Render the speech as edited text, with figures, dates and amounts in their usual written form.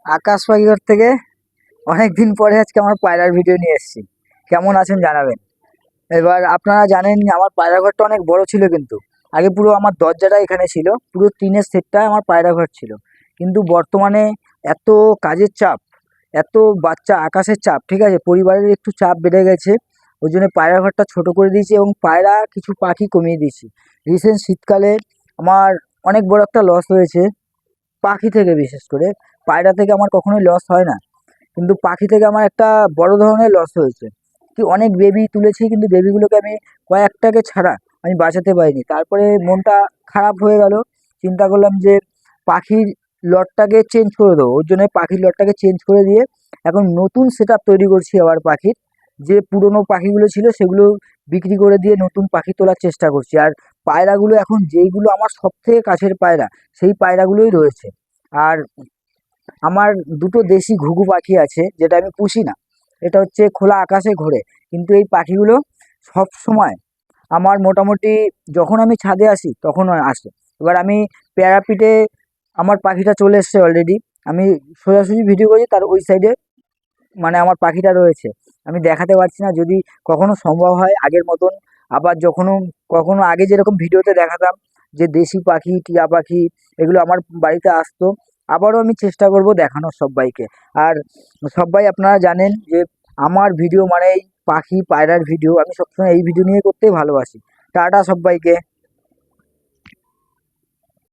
আকাশ পাখিঘর থেকে অনেকদিন পরে আজকে আমার পায়রার ভিডিও নিয়ে এসেছি। কেমন আছেন জানাবেন। এবার আপনারা জানেন আমার পায়রা ঘরটা অনেক বড় ছিল, কিন্তু আগে পুরো আমার দরজাটা এখানে ছিল, পুরো টিনের সেটটা আমার পায়রা ঘর ছিল। কিন্তু বর্তমানে এত কাজের চাপ, এত বাচ্চা আকাশের চাপ, ঠিক আছে, পরিবারের একটু চাপ বেড়ে গেছে। ওই জন্য পায়রা ঘরটা ছোট করে দিয়েছি এবং পায়রা কিছু পাখি কমিয়ে দিয়েছি। রিসেন্ট শীতকালে আমার অনেক বড় একটা লস হয়েছে পাখি থেকে, বিশেষ করে পায়রা থেকে আমার কখনোই লস হয় না, কিন্তু পাখি থেকে আমার একটা বড় ধরনের লস হয়েছে। কি অনেক বেবি তুলেছি, কিন্তু বেবিগুলোকে আমি কয়েকটাকে ছাড়া আমি বাঁচাতে পারিনি। তারপরে মনটা খারাপ হয়ে গেল। চিন্তা করলাম যে পাখির লটটাকে চেঞ্জ করে দেবো। ওর জন্য পাখির লটটাকে চেঞ্জ করে দিয়ে এখন নতুন সেট আপ তৈরি করছি আবার পাখির। যে পুরনো পাখিগুলো ছিল সেগুলো বিক্রি করে দিয়ে নতুন পাখি তোলার চেষ্টা করছি। আর পায়রাগুলো এখন যেইগুলো আমার সব থেকে কাছের পায়রা, সেই পায়রাগুলোই রয়েছে। আর আমার দুটো দেশি ঘুঘু পাখি আছে, যেটা আমি পুষি না। এটা হচ্ছে খোলা আকাশে ঘোরে, কিন্তু এই পাখিগুলো সব সময় আমার মোটামুটি যখন আমি ছাদে আসি তখন আসে। এবার আমি প্যারাপিটে আমার পাখিটা চলে এসছে অলরেডি। আমি সোজাসুজি ভিডিও করি, তার ওই সাইডে মানে আমার পাখিটা রয়েছে। আমি দেখাতে পারছি না, যদি কখনো সম্ভব হয় আগের মতন, আবার যখনও কখনো আগে যেরকম ভিডিওতে দেখাতাম যে দেশি পাখি, টিয়া পাখি এগুলো আমার বাড়িতে আসতো, আবারও আমি চেষ্টা করব দেখানোর সব্বাইকে। আর সবাই আপনারা জানেন যে আমার ভিডিও মানে এই পাখি পায়রার ভিডিও, আমি সবসময় এই ভিডিও নিয়ে করতেই ভালোবাসি। টাটা সব্বাইকে।